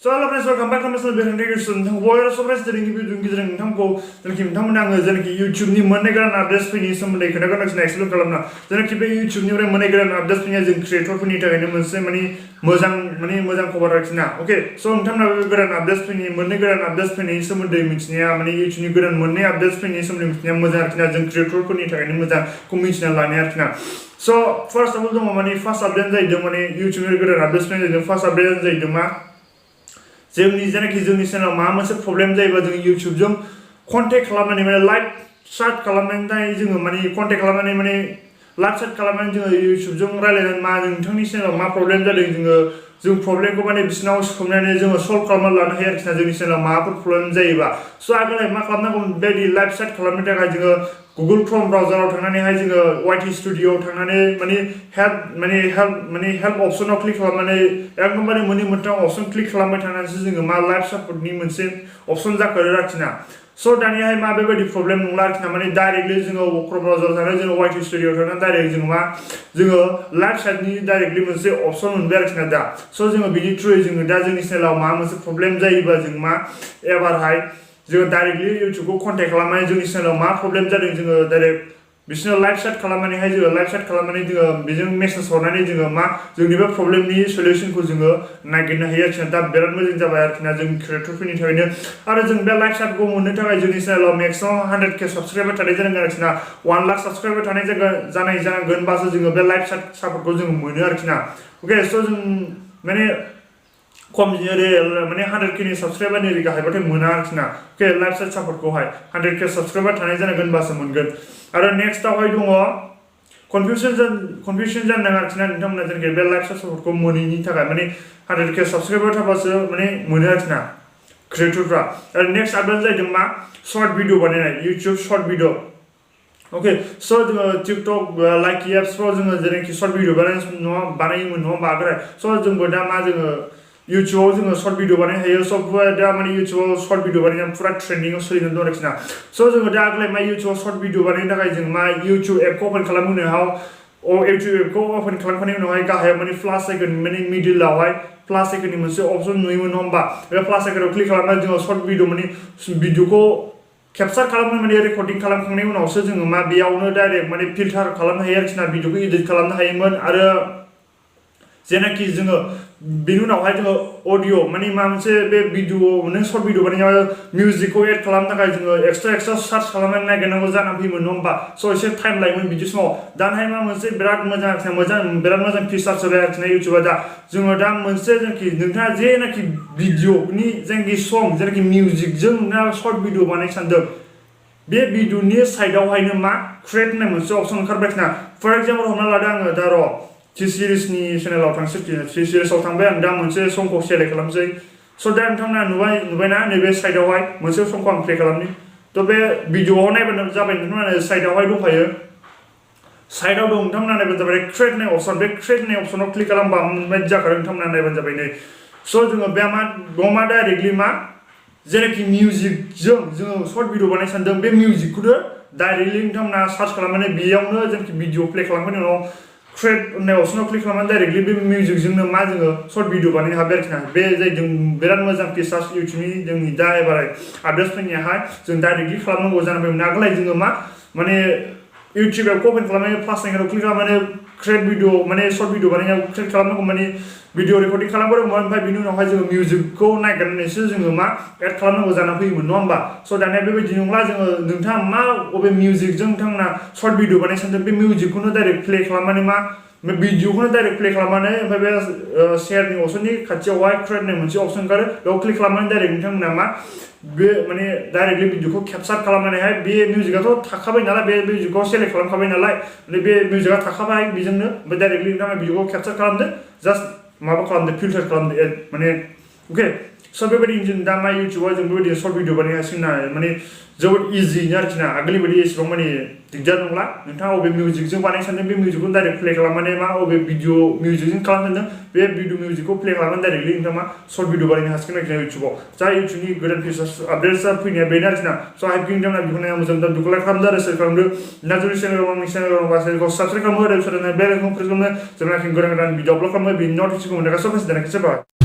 So hello friends, welcome back to my channel. Nोंथां बयबो surprise दिनै गिदिर नोंथांखौ जेनाखि नोंथांमोन आङो जेनाखि YouTube नि मोननै गोदान आपडेट्स फैनायनि सोमोन्दै खोन्थागोन एक्सप्लेन खालामना जेनाखि बे YouTube निफ्राय मोननै गोदान आपडेट्स फैनाया जों क्रिएटरफोरनि थाखायनो मोनसे मोजां खबर आरोखि ना ओके स' नोंथांमोना बे गोदान आपडेट्स फैनाय मोननै गोदान आपडेट्स फैनायनि सोमोन्दै मिथिनाया YouTube नि गोदान मोननै आपडेट्स फैनायनि सोमोन्दै मिथिनाया मोजां आरोखि ना जों क्रिएटरफोरनि थाखायनो मोजांखौ मिथिना लानाया आरोखि ना स' फार्स्ट अफ अल दङ फार्स्ट आपडेट जाहैदों YouTube नि गोदान आपडेट्स फैनाय जाहैदों फार्स्ट आपडेट जाहैदों मा जोंनि चेनेलाव माबा मोनसे प्रब्लेम जायोबा जों YouTube जों कन्टेक्ट खालामनानै लाइभ चाट खालामनानै जोङो कन्टेक्ट खालामनानै लाइभ चाट खालामनानै जोङो YouTube जों रायलायनानै मा नोंथांनि चेनेलाव मा प्रब्लेम जादों जों प्रब्लेमखौ बिसिनाव सोंनानै जोङो सल्भ खालामना लानो हायो आरोखि ना जोंनि चेनेलाव माबाफोर प्रब्लेम जायोबा स' आगोलहाय मा खालामनांगौ बेबायदि लाइभ चाट खालामनो थाखाय जोङो Google Chrome ब्राउजाराव थांनानैहाय जोङो YT स्टुडिय'आव थांनानै हेल्प अपसनाव क्लिक खालामनानै एकदमबारे मोनथाम अपसन क्लिक खालामबाय थानानैसो जोङो मा लाइभ सापर्टनि मोनसे अपसन जाखारो आरोखि ना स' दानियाहाय मा बेबायदि प्रब्लेम नंला आरोखि ना डाइरेक्टलि जोङो Chrome ब्राउजाराव थांनानै जोङो YT स्टुडिय'आव थांनानै डाइरेक्ट जोङो लाइभ चाटनि डाइरेक्टलि मोनसे अपसन मोनबाय आरोखि ना दा स' जोङो बिनि थ्रुयै जोङो दा जोंनि चेनेलाव माबा मोनसे प्रब्लेम जायोबा जों मा एबारहाय जोङो डाइरेक्टलि YouTube खौ कन्टेक्ट खालामनानै जोंनि चेनेलाव मा प्रब्लेम जादों जोङो डाइरेक्ट बिसोरनो लाइभ चाट खालामनानैहाय जोङो लाइभ चाट खालामनानै जोङो बेजों मेसेज हरनानै जोङो मा जोंनि बे प्रब्लेमनि सल्युशनखौ जोङो नागिरनो हायो आरोखि ना दा बिराद मोजां जाबाय आरोखि ना जों क्रिएटरफोरनि थाखायनो आरो जों बे लाइभ चाटखौ मोननो थाखाय जोंनि चेनेलाव मेक्सिमाम 100K साबस्क्राइबार थानाय जानांगोन आरोखि ना 1 लाख साबस्क्राइबार थानाय जानांगोनबासो जोङो बे लाइभ चाट सापर्टखौ जों मोनो आरोखि ना अके स' जों खम 100K नि साबस्क्राइबार नि गाहायबाथाय मोना आरोखि ना ओके लाइभ चाट सापर्टखौहाय 100K साबस्क्राइबार थानाय जानांगोनबासो मोनगोन आरो नेक्स्टआवहाय दङ कनफिउजन जानो नाङा आरोखि ना नोंथांमोना जेनाखि बे लाइभ चाट सापर्टखौ मोनैनि थाखाय 100K साबस्क्राइबार थाबासो मोनो आरोखि ना क्रिएटरफ्रा आरो नेक्स्ट आपडेट जाहैदों मा शर्ट भिडिअ बानायनाय YouTube शर्ट भिडिअ ओके स' जोङो टिकटक लाइक एप्सफ्राव जोङो जेनाखि शर्ट भिडिअ बानायोमोन नङा होमबा आगोलहाय स' जोंबो दा मा जोङो YouTubeआव जोङो शर्ट भिडिअ बानायनो हायो स' दा YouTubeआव शर्ट भिडिअ बानायनाया पुरा ट्रेन्डिंआव सोलिनानै दं आरोखि ना स' जोङो दा आगोलहाय YouTubeआव शर्ट भिडिअ बानायनो थाखाय जों YouTube एपखौ अपेन खालामनो YouTube एपखौ अपेन खालामखांनायनि उनावहाय गाहायाव प्लास आइकन मिडिलावहाय प्लास आइकननि मोनसे अपसन नुयोमोन नङा होमबा बे प्लास आइकनाव क्लिक खालामनानै जोङो शर्ट भिडिअखौ केपचार खालामनो रेकर्डिं खालामखांनायनि उनावसो जोङो मा बेयावनो डाइरेक्ट फिल्टार खालामनो हायो आरोखि ना भिडिअखौ एडिट खालामनो हायोमोन आरो जेनाखि जोङो बिनि उनावहाय जोङो अडिअ माबा मोनसे बे भिडिअ नों शर्ट भिडिअ बानायनायाव मिउजिकखौ एड खालामनो थाखाय जोङो एक्सट्रा सार्च खालामनानै नागिरनांगौ जानानै फैयोमोन नङा होमबा स' एसे टाइम लायोमोन बिदि समाव दाहाय मा मोनसे बिराद मोजां फिचार्स होबाय आरोखि ना YouTubeआ दा जोङो दा मोनसे नोंथाङा जेनाखि भिडिअनि जेनाखि सं जेनाखि मिउजिकजों नोंथाङा शर्ट भिडिअ बानायनो सानदों बे भिडिअनि साइडआवहायनो मा क्रिएट होननाय मोनसे अपसन ओंखारबाय आरोखि ना फर एग्जाम्पल हमना लादो आङो दा T सिरिजनि चेनेलाव थांसै T सिरिजआव थांबाय आं दा मोनसे संखौ सेलेक्ट खालामसै स' दा नोंथांमोना नुबायना नैबे साइडआवहाय मोनसे संखौ आं प्ले खालामनि थ' बे भिडिअआव नायबानो जाबाय नोंथांमोना साइडआवहाय दंखायो साइडआव दं नोंथांमोना नायबानो जाबाय क्रिएट होननाय अपसन बे क्रिएट होननाय अपसनाव क्लिक खालामबा माबायदि जाखादों नोंथांमोना नायबानो जाबाय नै स' जोङो बे मा डाइरेक्टलि मा जेनाखि मिउजिकजों जोङो शर्ट भिडिअ बानायनो सानदों बे मिउजिकखौनो डाइरेक्टलि नोंथांमोना सार्च खालामनानै बेयावनो जेनाखि भिडिअ प्ले खालामखांनायनि उनाव क्रिएट होननाय अपसनाव क्लिक खालामनानै डाइरेक्टलि बे मिउजिकजोंनो मा जोङो शर्ट भिडिअ बानायनो हाबाय आरोखि ना बे जाहैदों बिराद मोजां फिचार्स YouTubeनि जोंनि दा एबार आपडेट्स फैनायाहाय जों डाइरेक्टलि खालामनांगौ जानानै फैयोमोन आगोलहाय जोङो मा YouTube एपखौ अपेन खालामनानै प्लास आइकनाव क्लिक खालामनानै क्रिएट भिडिअ शर्ट भिडिअ बानायनायाव क्लिक खालामनांगौ भिडिअ रेकर्डिं खालामग्रोमोन ओमफ्राय बिनि उनावहाय जोङो मिउजिकखौ नागिरनानैसो जोङो मा एड खालामनांगौ जानानै फैयोमोन नङा होमबा स' दानिया बेबायदि नंला जोङो नोंथाङा मा अबे मिउजिकजों नोंथांमोना शर्ट भिडिअ बानायनो सानदों बे मिउजिकखौनो डाइरेक्ट प्ले खालामनानै मा भिडिअखौनो डाइरेक्ट प्ले खालामनानै ओमफ्राय बे शेयारनि अपसननि खाथियावहाय क्रिएट होननाय मोनसे अपसन ओंखारो बेयाव क्लिक खालामनानै डाइरेक्ट नोंथांमोना मा बे डाइरेक्टलि भिडिअखौ केपचार खालामनानैहाय बे मिउजिकआथ' थाखाबाय नालाय बे मिउजिकखौ सेलेक्ट खालामखाबाय नालाय बे मिउजिकआ थाखाबाय बेजोंनो ओमफ्राय डाइरेक्टलि नोंथाङा भिडिअखौ केपचार खालामदो जास्ट माबा खालामदो फिल्टार खालामदो अके स' बेबायदि जों दा मा YouTubeआव जों बेबायदि शर्ट भिडिअ बानायनो हासिगोन जोबोद इजियैनो आरोखि ना आगोलनि बायदि एसेबां दिगदार नंला नोंथाङा अबे मिउजिकजों बानायनो सानदों बे मिउजिकखौ डाइरेक्ट प्ले खालामनानै मा अबे भिडिअ मिउजिकजों खालामनो सानदों बे भिडिअ मिउजिकखौ प्ले खालामनानै डाइरेक्टलि नोंथाङा मा शर्ट भिडिअ बानायनो हासिगोन आरोखि ना YouTubeआव जा YouTubeनि गोदान फिचार्स आपडेट्सआ फैनाया बेनो आरोखि ना स' आइ होप नोंथांमोना बेखौ नायना मोजां मोनदों बेखौ लाइक खालामदो आरो शेयार खालामदो नाजुरि आंनि चेनेलाव साबस्क्राइब खालामो आरो प्रेस खालामनो बेल आइकनखौ प्रेस खालामनो जेब्लानाखि गोदान भिडिअ आपल'ड खालामो बेनि नटिफिकेसनखौ मोननो गासैबो